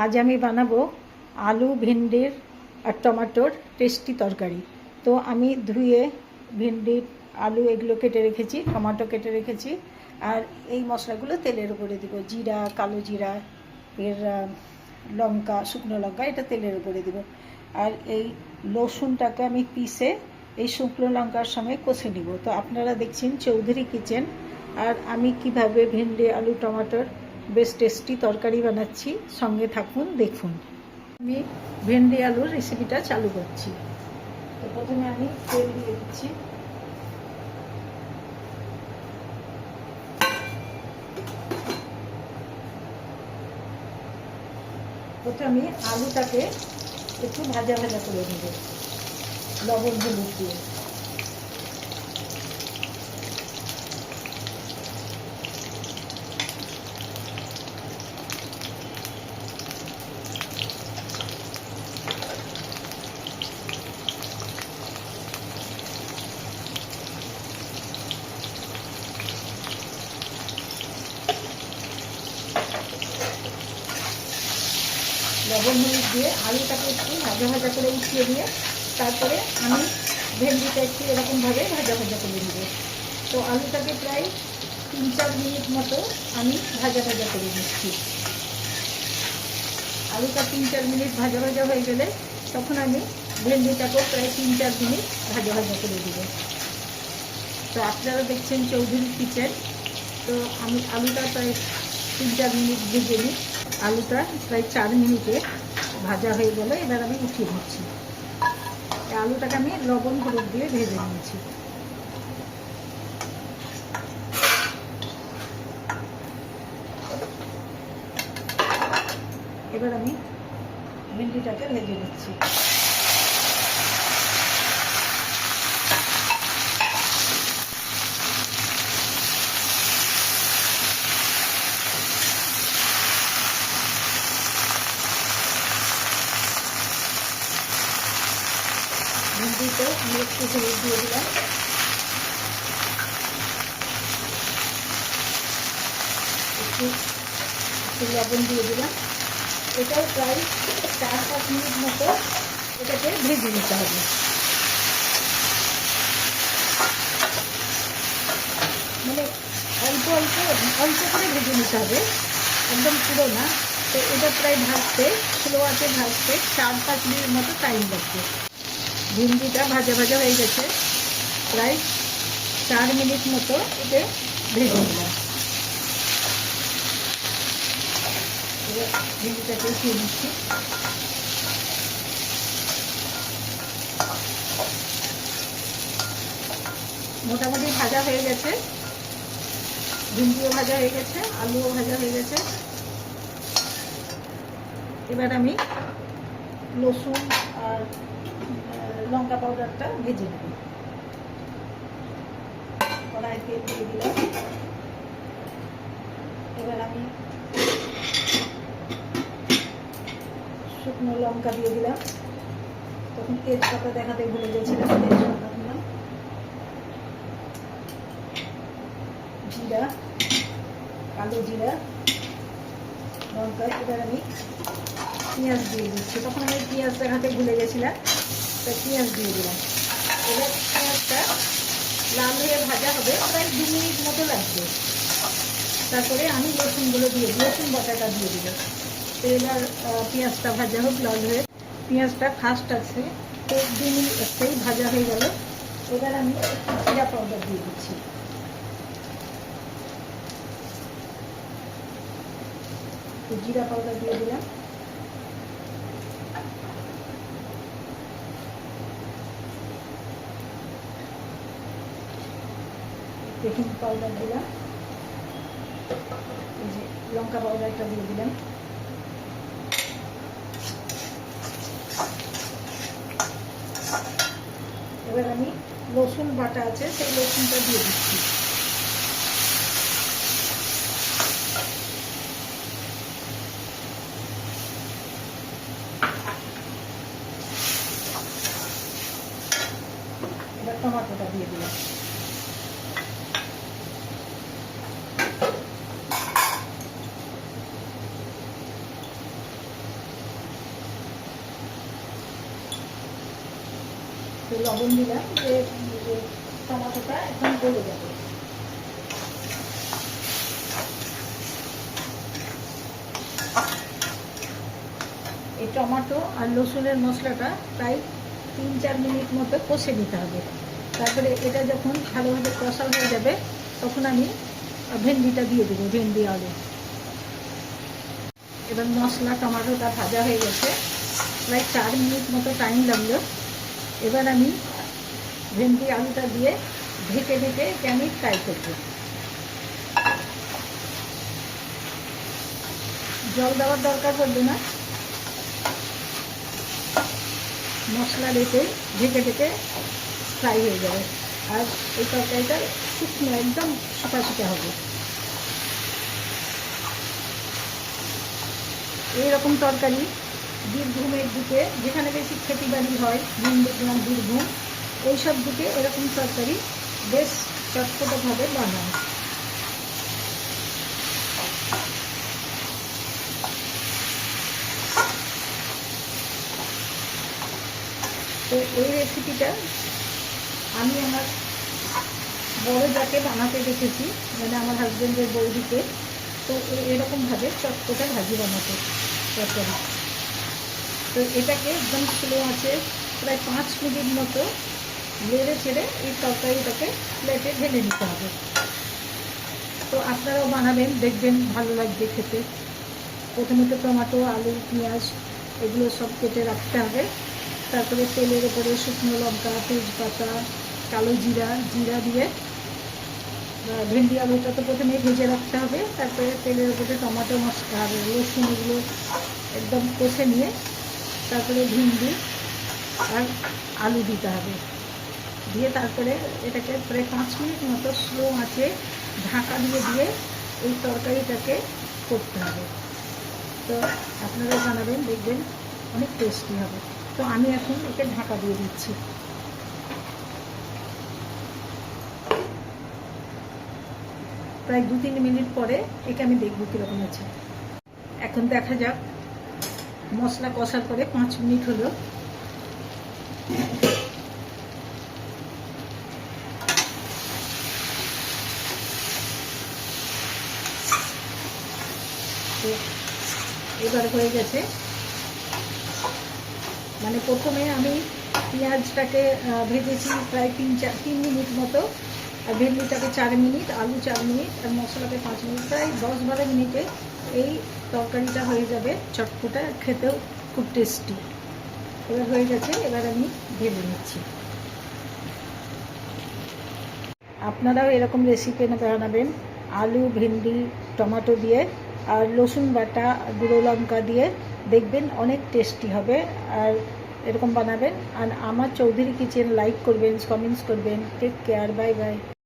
আজ আমি বানাবো আলু ভিন্ডির আর টমেটোর টেস্টি তরকারি। তো আমি ধুয়ে ভিন্ডি আলু এগুলো কেটে রেখেছি, টমেটো কেটে রেখেছি। আর এই মশলাগুলো তেলের উপরে দিব, জিরা, কালো জিরা, এর লঙ্কা, শুকনো লঙ্কা, এটা তেলের উপরে দিব। আর এই রসুনটাকে আমি পিষে এই শুকনো লঙ্কার সময় কষে নিব। তো আপনারা দেখছেন চৌধুরী কিচেন, আর আমি কিভাবে ভিন্ডি আলু টমেটোর বেশ টেস্টি তরকারি বানাচ্ছি। সঙ্গে থাকুন, দেখুন। আমি ভেন্ডি আলুর রেসিপিটা চালু করছি। তো প্রথমে আমি তেল দিয়ে দিচ্ছি। প্রথমে আমি আলুটাকে একটু ভাজা ভাজা করে নেব লবণ হলুদ দিয়ে। লবণ হলুদ দিয়ে আলুটাকে একটু ভাজা ভাজা করে উঠিয়ে দিয়ে তারপরে আমি ভেন্ডিটা একটু এরকমভাবে ভাজা ভাজা করে নেব। তো আলুটাকে প্রায় 3-4 মিনিট মতো আমি ভাজা ভাজা করে নিচ্ছি। আলুটা 3-4 মিনিট ভাজা ভাজা হয়ে গেলে তখন আমি ভেন্ডিটাকেও প্রায় 3-4 মিনিট ভাজা ভাজা করে দেব। তো আপনারা দেখছেন চৌধুরী কিচেন। তো আমি আলুটা প্রায় 3-4 মিনিট ভেজে নিই। আলুটা প্রায় 4 মিনিটে ভাজা হয়ে গেলে এবার আমি উঠিয়ে নিচ্ছি। আলুটাকে আমি লবণ হলুদ দিয়ে ভেজে নিয়েছি। এবার আমি ভেন্ডিটাকে ভেজে নিচ্ছি। ভেন্ডিতে আমি একটু হলুদ দিয়ে দিলাম, একটু লবণ দিয়ে দিলাম। এটাও প্রায় 4-5 মিনিট মতো এটাকে ভেজে নিতে হবে। মানে অল্প অল্প অল্প করে ভেজে নিতে হবে, একদম পুরো না। তো এটা প্রায় ভাজতে, স্লো আছে ভাজতে 4-5 মিনিট মতো টাইম লাগবে। ভিন্ডিটা ভাজা ভাজা হয়ে গেছে, প্রায় 4 মিনিট মতো এতে ভেজে নিলাম। ভিন্ডিটাকে উঠিয়ে নিচ্ছি। মোটামুটি ভাজা হয়ে গেছে, ভিন্ডিও ভাজা হয়ে গেছে, আলুও ভাজা হয়ে গেছে। এবার আমি রসুন আর লঙ্কা পাউডারটা ভেজে নেব। কড়াই তেল দিয়ে দিলাম। এবার আমি শুকনো লঙ্কা দিয়ে দিলাম। তখন তেজপাতা দেখাতে ভুলে গেছিলাম, তেজপাতা দিলাম। জিরা, কালো জিরা, লঙ্কা। এবার আমি পেঁয়াজ দিয়ে দিচ্ছি। তখন আমি পেঁয়াজ দেখাতে ভুলে গেছিলাম, তাই পেঁয়াজ দিয়ে দিলাম। এবার পেঁয়াজটা লাল হয়ে ভাজা হবে, প্রায় 2 মিনিট মতো লাগবে। তারপরে আমি রসুনগুলো দিয়ে দিই, রসুন বাটাটা দিয়ে দিব। তো এবার পেঁয়াজটা ভাজা হোক লাল হয়ে। পেঁয়াজটা ফাস্ট আছে, তো 2 মিনিট সেই ভাজা হয়ে গেল। এবার আমি একটু জিরা পাউডার দিয়ে দিচ্ছি। তো জিরা পাউডার দিয়ে দিলাম। বেকিং পাউডার দিলাম, এই যে লঙ্কা পাউডারটা দিয়ে দিলাম। এবার আমি রসুন বাটা আছে সেই রসুনটা দিয়ে দিচ্ছি। এবার টমেটোটা দিয়ে দিলাম। তো লবণ দিলাম যে টমাটোটা এখন গলে যাবে। এই টমেটো আর রসুনের মশলাটা প্রায় 3-4 মিনিট মতো কষে নিতে হবে। তারপরে এটা যখন ভালোভাবে কষা হয়ে যাবে তখন আমি ভেন্ডিটা দিয়ে দেবো, ভেন্ডি আলু। এবার মশলা টমেটোটা ভাজা হয়ে গেছে, প্রায় 4 মিনিট মতো টাইম লাগলো। এবার আমি ভেন্ডি আলুটা দিয়ে ঢেকে ঢেকে আমি ফ্রাই করবো। জল দেওয়ার দরকার পড়বে না, মশলা রেখে ঢেকে ঢেকে ফ্রাই হয়ে যাবে। আর এই তরকারিটা শুকনো একদম শুকা শুকা হবে। এইরকম তরকারি বীরভূমের দিকে, যেখানে বেশি খেতি বাড়ি হয়, নন্দীগ্রাম, বীরভূম, ওইসব দিকে এরকম তরকারি বেশ চটপটোভাবে বানায়। তো এই রেসিপিটা আমি আমার বড় যাকে বানাতে দেখেছি, মানে আমার হাজব্যান্ডের বৌদিকে। তো এরকমভাবে চটপটা ভাজি বানাতে তরকারি। তো এটাকে একদম স্লো আছে প্রায় 5 মিনিট মতো নেড়ে ছেড়ে এই তরকারিটাকে প্লেটে ঢেলে নিতে হবে। তো আপনারাও বানাবেন, দেখবেন ভালো লাগবে খেতে। প্রথমে তো টমেটো, আলু, পেঁয়াজ এগুলো সব কেটে রাখতে হবে। তারপরে তেলের উপরে শুকনো লঙ্কা, তেজপাতা, কালো জিরা দিয়ে ভেন্ডি আলুটা তো প্রথমে ভেজে রাখতে হবে। তারপরে তেলের উপরে টমেটো, মশলা আর রসুন এগুলো একদম কষে নিয়ে তারপরে ভেন্ডি আর আলু দিতে হবে। দিয়ে তারপরে এটাকে প্রায় 5 মিনিট মতো স্লো আঁচে ঢাকা দিয়ে এই তরকারিটাকে করতে হবে। তো আপনারা বানাবেন, দেখবেন অনেক টেস্টি হবে। তো আমি এখন একে ঢাকা দিয়ে দিচ্ছি। প্রায় 2-3 মিনিট পরে একে আমি দেখবো কীরকম আছে। এখন দেখা যাক, মশলা কষার পরে 5 মিনিট হলো। এবার হয়ে গেছে। মানে প্রথমে আমি পেঁয়াজটাকে ভেজেছি প্রায় 3 মিনিট মতো, আর ভেন্ডিটাকে 4 মিনিট, আলু 4 মিনিট, আর মশলাকে 5 মিনিট, প্রায় 10-12 মিনিটে এই তরকারিটা হয়ে যাবে চটপটা, খেতেও খুব টেস্টি। এবার হয়ে গেছে, এবার আমি ঢেলে নিচ্ছি। আপনারাও এরকম রেসিপি বানাবেন, আলু, ভেন্ডি, টমেটো দিয়ে আর রসুন বাটা, গুঁড়ো লঙ্কা দিয়ে, দেখবেন অনেক টেস্টি হবে। আর এরকম বানাবেন। আর আমার চৌধুরী কিচেন লাইক করবেন, কমেন্টস করবেন। Take care, bye by.